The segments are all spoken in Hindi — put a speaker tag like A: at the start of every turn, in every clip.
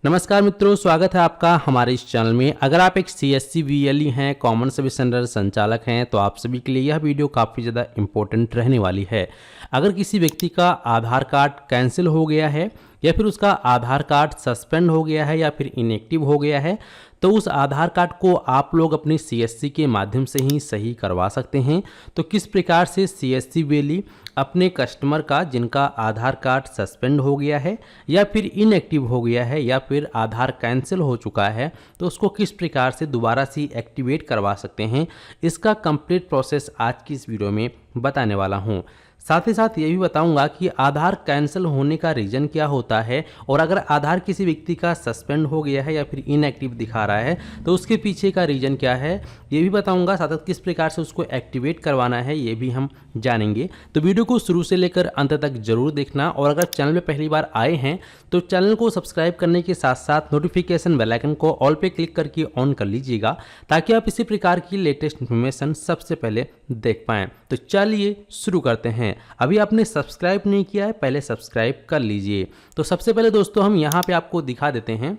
A: नमस्कार मित्रों, स्वागत है आपका हमारे इस चैनल में। अगर आप एक CSC VLE हैं, कॉमन सर्विस सेंटर संचालक हैं, तो आप सभी के लिए यह वीडियो काफ़ी ज़्यादा इम्पोर्टेंट रहने वाली है। अगर किसी व्यक्ति का आधार कार्ड कैंसिल हो गया है या फिर उसका आधार कार्ड सस्पेंड हो गया है या फिर इनएक्टिव हो गया है, तो उस आधार कार्ड को आप लोग अपनी CSC के माध्यम से ही सही करवा सकते हैं। तो किस प्रकार से CSC VLE अपने कस्टमर का जिनका आधार कार्ड सस्पेंड हो गया है या फिर इनएक्टिव हो गया है या फिर आधार कैंसिल हो चुका है, तो उसको किस प्रकार से दोबारा से एक्टिवेट करवा सकते हैं, इसका कंप्लीट प्रोसेस आज की इस वीडियो में बताने वाला हूं। साथ ही साथ ये भी बताऊंगा कि आधार कैंसिल होने का रीज़न क्या होता है, और अगर आधार किसी व्यक्ति का सस्पेंड हो गया है या फिर इनएक्टिव दिखा रहा है तो उसके पीछे का रीज़न क्या है, ये भी बताऊंगा। साथ ही किस प्रकार से उसको एक्टिवेट करवाना है ये भी हम जानेंगे। तो वीडियो को शुरू से लेकर अंत तक जरूर देखना, और अगर चैनल में पहली बार आए हैं तो चैनल को सब्सक्राइब करने के साथ साथ नोटिफिकेशन बेल आइकन को ऑल पे क्लिक करके ऑन कर लीजिएगा, ताकि आप इसी प्रकार की लेटेस्ट इन्फॉर्मेशन सबसे पहले देख पाएँ। तो चलिए शुरू करते हैं। अभी आपने सब्सक्राइब नहीं किया है, पहले सब्सक्राइब कर लीजिए। तो सबसे पहले दोस्तों हम यहाँ पे आपको दिखा देते हैं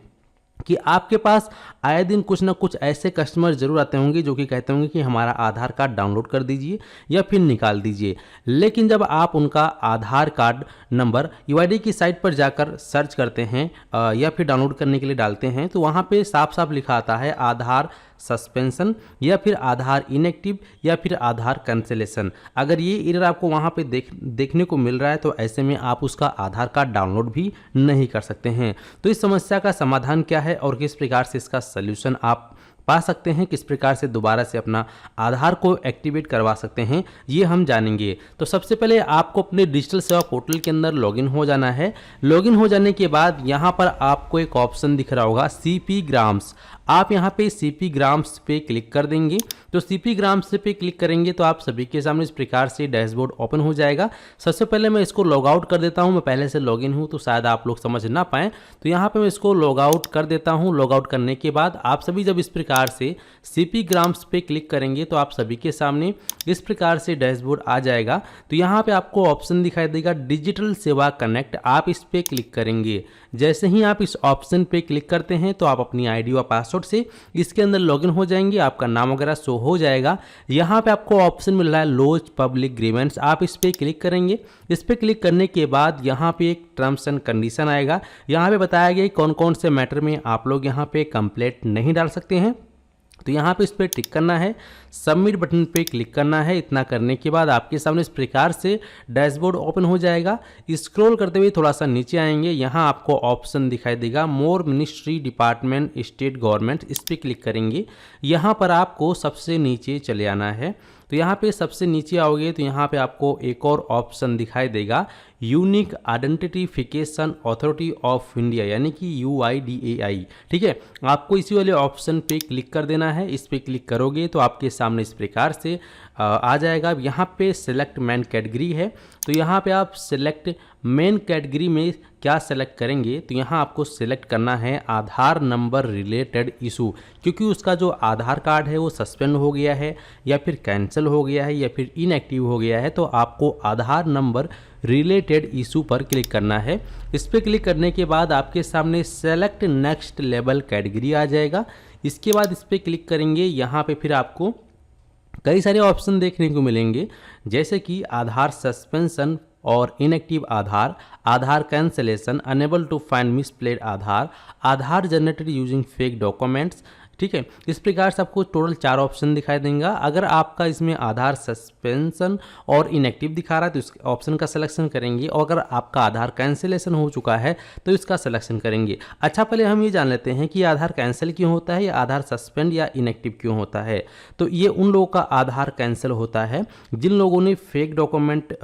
A: कि आपके पास आए दिन कुछ ना कुछ ऐसे कस्टमर जरूर आते होंगे जो कि कहते होंगे कि हमारा आधार कार्ड डाउनलोड कर दीजिए या फिर निकाल दीजिए। लेकिन जब आप उनका आधार कार्ड नंबर UID की साइट पर जाकर सर्च करते हैं या फिर डाउनलोड करने के लिए डालते हैं, तो वहाँ पे साफ साफ लिखा आता है आधार सस्पेंशन या फिर आधार इनएक्टिव या फिर आधार कैंसिलेशन। अगर ये एरर आपको वहाँ पे देखने को मिल रहा है तो ऐसे में आप उसका आधार कार्ड डाउनलोड भी नहीं कर सकते हैं। तो इस समस्या का समाधान क्या है और किस प्रकार से इसका सल्यूशन आप पा सकते हैं, किस प्रकार से दोबारा से अपना आधार को एक्टिवेट करवा सकते हैं, ये हम जानेंगे। तो सबसे पहले आपको अपने डिजिटल सेवा पोर्टल के अंदर लॉगिन हो जाना है। लॉगिन हो जाने के बाद यहाँ पर आपको एक ऑप्शन दिख रहा होगा CP ग्राम्स। आप यहाँ पे CP ग्राम्स पे क्लिक कर देंगे। तो CP ग्राम्स पे क्लिक करेंगे तो आप सभी के सामने इस प्रकार से डैशबोर्ड ओपन हो जाएगा। सबसे पहले मैं इसको लॉग आउट कर देता हूँ, मैं पहले से लॉगिन हूँ तो शायद आप लोग समझ ना पाएँ, तो यहाँ पे मैं इसको लॉग आउट कर देता हूँ। लॉग आउट करने के बाद आप सभी जब इस प्रकार से CP ग्राम्स पे क्लिक करेंगे तो आप सभी के सामने इस प्रकार से डैशबोर्ड आ जाएगा। तो यहाँ पे आपको ऑप्शन दिखाई देगा डिजिटल सेवा कनेक्ट, आप इस पे क्लिक करेंगे। जैसे ही आप इस ऑप्शन पे क्लिक करते हैं तो आप अपनी ID व पासवर्ड से इसके अंदर लॉगिन हो जाएंगे, आपका नाम वगैरह शो हो जाएगा। यहाँ पे आपको ऑप्शन मिल रहा है लॉज पब्लिक ग्रीवेंस, आप इस पे क्लिक करेंगे। इस पे क्लिक करने के बाद यहाँ पे एक टर्म्स एंड कंडीशन आएगा। यहाँ पे बताया गया कौन कौन से मैटर में आप लोग यहाँ पे कंप्लेंट नहीं डाल सकते हैं। तो यहाँ पे इस पर टिक करना है, सबमिट बटन पे क्लिक करना है। इतना करने के बाद आपके सामने इस प्रकार से डैशबोर्ड ओपन हो जाएगा। स्क्रॉल करते हुए थोड़ा सा नीचे आएंगे, यहाँ आपको ऑप्शन दिखाई देगा मोर मिनिस्ट्री डिपार्टमेंट स्टेट गवर्नमेंट, इस पर क्लिक करेंगे। यहाँ पर आपको सबसे नीचे चले आना है। तो यहाँ पे सबसे नीचे आओगे तो यहाँ पे आपको एक और ऑप्शन दिखाई देगा unique identification authority of India, यानी कि UIDAI। ठीक है, आपको इसी वाले ऑप्शन पे क्लिक कर देना है। इस पे क्लिक करोगे तो आपके सामने इस प्रकार से आ जाएगा। यहाँ पे सिलेक्ट मेन कैटेगरी है, तो यहाँ पे आप सिलेक्ट मेन कैटेगरी में क्या सेलेक्ट करेंगे, तो यहाँ आपको सिलेक्ट करना है आधार नंबर रिलेटेड इशू, क्योंकि उसका जो आधार कार्ड है वो सस्पेंड हो गया है या फिर कैंसिल हो गया है या फिर इनएक्टिव हो गया है। तो आपको आधार नंबर रिलेटेड इशू पर क्लिक करना है। इस पर क्लिक करने के बाद आपके सामने सेलेक्ट नेक्स्ट लेवल कैटेगरी आ जाएगा। इसके बाद इस पर क्लिक करेंगे, यहाँ पे फिर आपको कई सारे ऑप्शन देखने को मिलेंगे, जैसे कि आधार सस्पेंशन और inactive Aadhaar, Aadhaar cancellation, unable to find misplaced Aadhaar, Aadhaar generated using fake documents. ठीक है, इस प्रकार से आपको टोटल 4 ऑप्शन दिखाई देंगे। अगर आपका इसमें आधार सस्पेंशन और इनएक्टिव दिखा रहा है तो इस ऑप्शन का सिलेक्शन करेंगे, और अगर आपका आधार कैंसिलेशन हो चुका है तो इसका सिलेक्शन करेंगे। अच्छा, पहले हम ये जान लेते हैं कि आधार कैंसिल क्यों होता है या आधार सस्पेंड या इनएक्टिव क्यों होता है। तो ये उन लोगों का आधार कैंसिल होता है जिन लोगों ने फेक डॉक्यूमेंट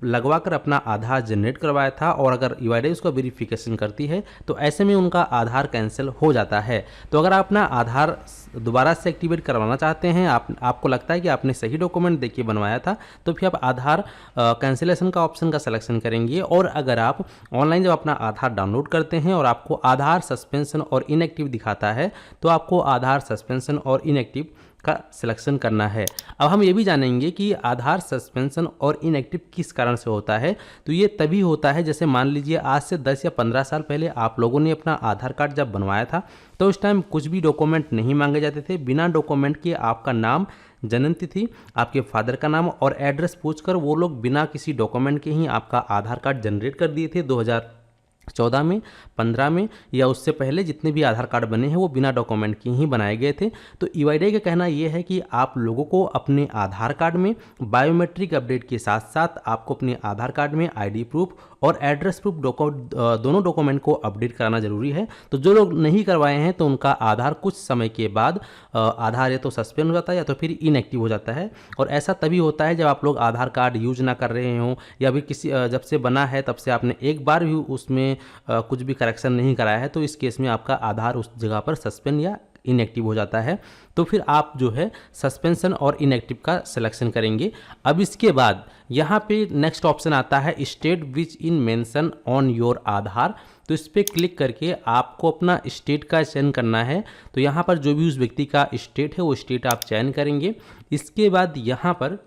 A: लगवा कर अपना आधार जनरेट करवाया था, और अगर UID उसका वेरिफिकेशन करती है तो ऐसे में उनका आधार कैंसिल हो जाता है। तो अगर आप अपना आधार दोबारा से एक्टिवेट करवाना चाहते हैं, आपको लगता है कि आपने सही डॉक्यूमेंट देके बनवाया था, तो फिर आप आधार कैंसिलेशन का ऑप्शन का सिलेक्शन करेंगे। और अगर आप ऑनलाइन जब अपना आधार डाउनलोड करते हैं और आपको आधार सस्पेंशन और इनएक्टिव दिखाता है, तो आपको आधार सस्पेंशन और इनएक्टिव का सिलेक्शन करना है। अब हम ये भी जानेंगे कि आधार सस्पेंशन और इनएक्टिव किस कारण से होता है। तो ये तभी होता है, जैसे मान लीजिए आज से 10 या 15 साल पहले आप लोगों ने अपना आधार कार्ड जब बनवाया था तो उस टाइम कुछ भी डॉक्यूमेंट नहीं मांगे जाते थे। बिना डॉक्यूमेंट के आपका नाम, जन्म तिथि, आपके फादर का नाम और एड्रेस पूछकर वो लोग बिना किसी डॉक्यूमेंट के ही आपका आधार कार्ड जनरेट कर दिए थे। 2014 में, 15 में या उससे पहले जितने भी आधार कार्ड बने हैं वो बिना डॉक्यूमेंट के ही बनाए गए थे। तो यूआईडीआई का कहना ये है कि आप लोगों को अपने आधार कार्ड में बायोमेट्रिक अपडेट के साथ साथ आपको अपने आधार कार्ड में आईडी प्रूफ और एड्रेस प्रूफ दोनों डॉक्यूमेंट को अपडेट कराना जरूरी है। तो जो लोग नहीं करवाए हैं तो उनका आधार कुछ समय के बाद आधार या तो सस्पेंड हो जाता है या तो फिर इनएक्टिव हो जाता है। और ऐसा तभी होता है जब आप लोग आधार कार्ड यूज ना कर रहे हों या फिर किसी जब से बना है तब से आपने एक बार भी उसमें कुछ भी करेक्शन नहीं कराया है, तो इस केस में आपका आधार उस जगह पर सस्पेंड या इनएक्टिव हो जाता है। तो फिर आप जो है सस्पेंशन और इनएक्टिव का सिलेक्शन करेंगे। अब इसके बाद यहाँ पे नेक्स्ट ऑप्शन आता है state which in mention on your Aadhaar. तो इस पर क्लिक करके आपको अपना स्टेट का चयन करना है। तो यहाँ पर जो भी उस व्यक्ति का स्टेट है वो स्टेट आप चयन करेंगे। इसके बाद यहाँ पर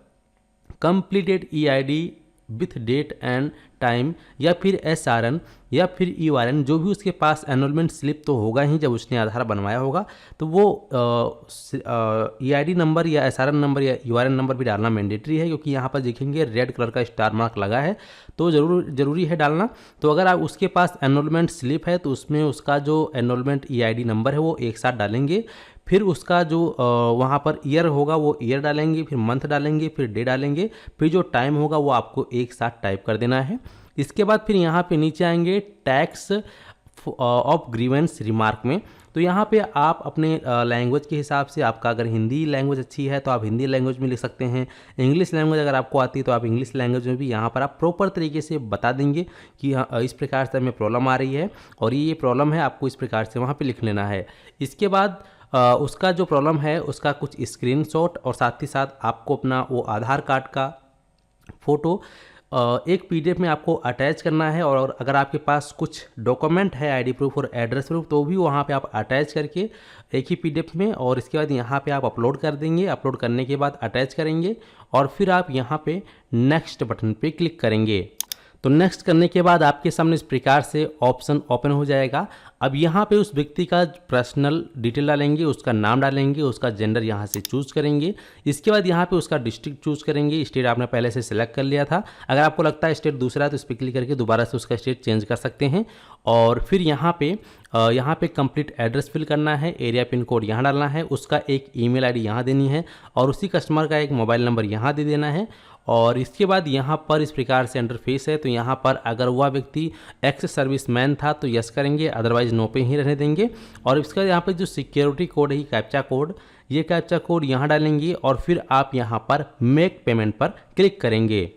A: completed EID with date and time या फिर एसआरएन या फिर यूआरएन, जो भी उसके पास एनरोलमेंट स्लिप तो होगा ही जब उसने आधार बनवाया होगा, तो वो ईआईडी नंबर या एसआरएन नंबर या यूआरएन नंबर भी डालना मैंडेटरी है, क्योंकि यहाँ पर देखेंगे रेड कलर का स्टार मार्क लगा है तो जरूरी है डालना। तो अगर आप उसके पास एनरोलमेंट स्लिप है तो उसमें उसका जो एनरोलमेंट ईआईडी नंबर है वो एक साथ डालेंगे, फिर उसका जो वहाँ पर ईयर होगा वो ईयर डालेंगे, फिर मंथ डालेंगे, फिर डे डालेंगे, फिर जो टाइम होगा वो आपको एक साथ टाइप कर देना है। इसके बाद फिर यहाँ पे नीचे आएंगे टैक्स ऑफ ग्रीवेंस रिमार्क में। तो यहाँ पे आप अपने लैंग्वेज के हिसाब से, आपका अगर हिंदी लैंग्वेज अच्छी है तो आप हिंदी लैंग्वेज में लिख सकते हैं, इंग्लिश लैंग्वेज अगर आपको आती है तो आप इंग्लिश लैंग्वेज में भी यहाँ पर आप प्रॉपर तरीके से बता देंगे कि इस प्रकार से हमें प्रॉब्लम आ रही है और ये प्रॉब्लम है, आपको इस प्रकार से वहाँ पर लिख लेना है। इसके बाद उसका जो प्रॉब्लम है उसका कुछ स्क्रीनशॉट और साथ ही साथ आपको अपना वो आधार कार्ड का फ़ोटो एक पीडीएफ में आपको अटैच करना है। और अगर आपके पास कुछ डॉक्यूमेंट है आईडी प्रूफ और एड्रेस प्रूफ तो भी वहाँ पे आप अटैच करके एक ही पीडीएफ में, और इसके बाद यहाँ पे आप अपलोड कर देंगे। अपलोड करने के बाद अटैच करेंगे और फिर आप यहाँ पे नेक्स्ट बटन पे क्लिक करेंगे। तो नेक्स्ट करने के बाद आपके सामने इस प्रकार से ऑप्शन ओपन हो जाएगा। अब यहाँ पे उस व्यक्ति का पर्सनल डिटेल डालेंगे, उसका नाम डालेंगे, उसका जेंडर यहाँ से चूज़ करेंगे। इसके बाद यहाँ पे उसका डिस्ट्रिक्ट चूज़ करेंगे। स्टेट आपने पहले से सिलेक्ट कर लिया था, अगर आपको लगता है स्टेट दूसरा है तो इस पर क्लिक करके दोबारा से उसका स्टेट चेंज कर सकते हैं। और फिर यहाँ पे कंप्लीट एड्रेस फिल करना है, एरिया पिन कोड यहाँ डालना है, उसका एक ईमेल आईडी यहाँ देनी है और उसी कस्टमर का एक मोबाइल नंबर यहाँ दे देना है। और इसके बाद यहाँ पर इस प्रकार से इंटरफेस है। तो यहाँ पर अगर वह व्यक्ति एक्स सर्विसमैन था तो यस करेंगे, अदरवाइज नो पे ही रहने देंगे। और इसका यहाँ पर जो सिक्योरिटी कोड है कैप्चा कोड, ये कैप्चा कोड यहाँ डालेंगे और फिर आप यहाँ पर मेक पेमेंट पर क्लिक करेंगे।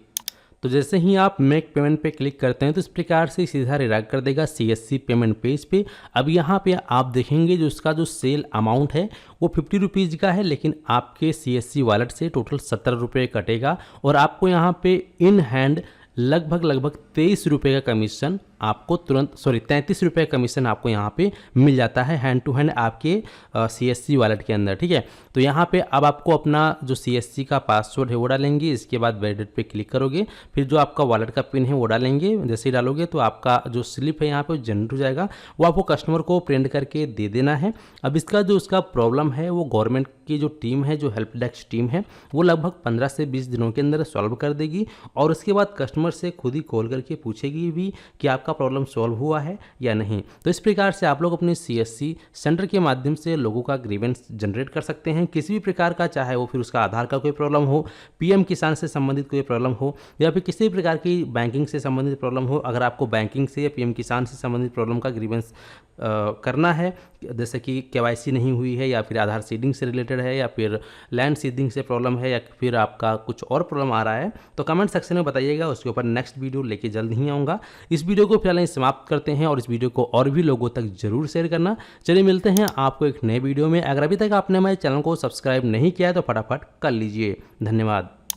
A: तो जैसे ही आप मेक पेमेंट पे क्लिक करते हैं तो इस प्रकार से सीधा रिडायरेक्ट कर देगा सीएससी पेमेंट पेज पे। अब यहाँ पे आप देखेंगे जो उसका जो सेल अमाउंट है वो 50 रुपीज़ का है, लेकिन आपके सीएससी वॉलेट से टोटल 70 रुपये कटेगा और आपको यहाँ पे इन हैंड लगभग 23 रुपये का कमीशन आपको 33 रुपये कमीशन आपको यहाँ पे मिल जाता है हैंड टू हैंड आपके सीएससी वॉलेट के अंदर। ठीक है, तो यहाँ पे अब आपको अपना जो सीएससी का पासवर्ड है वो डालेंगे। इसके बाद वैलिडेट पे क्लिक करोगे, फिर जो आपका वॉलेट का पिन है वो डालेंगे। जैसे ही डालोगे तो आपका जो स्लिप है यहाँ पे जनरेट हो जाएगा, वो आपको कस्टमर को प्रिंट करके दे देना है। अब इसका जो उसका प्रॉब्लम है वो गवर्नमेंट की जो टीम है, जो हेल्प डेस्क टीम है, वो लगभग 15 से 20 दिनों के अंदर सॉल्व कर देगी और उसके बाद कस्टमर से खुद ही कॉल करके पूछेगी भी कि आपका प्रॉब्लम सॉल्व हुआ है या नहीं। तो इस प्रकार से आप लोग अपने सीएससी सेंटर के माध्यम से लोगों का ग्रीवेंस जनरेट कर सकते हैं किसी भी प्रकार का, चाहे वो फिर उसका आधार का कोई प्रॉब्लम हो, पीएम किसान से संबंधित कोई प्रॉब्लम हो या फिर किसी भी प्रकार की बैंकिंग से संबंधित प्रॉब्लम हो। अगर आपको बैंकिंग से या पीएम किसान से संबंधित प्रॉब्लम का ग्रीवेंस करना है, जैसे कि केवाईसी नहीं हुई है या फिर आधार सीडिंग से रिलेटेड है या फिर लैंड सीडिंग से प्रॉब्लम है या फिर आपका कुछ और प्रॉब्लम आ रहा है, तो कमेंट सेक्शन में बताइएगा। उसके ऊपर नेक्स्ट वीडियो लेके जल्द ही आऊँगा। इस वीडियो को फिलहाल समाप्त करते हैं और इस वीडियो को और भी लोगों तक जरूर शेयर करना। चलिए मिलते हैं आपको एक नए वीडियो में। अगर अभी तक आपने हमारे चैनल को सब्सक्राइब नहीं किया है तो फटाफट कर लीजिए। धन्यवाद।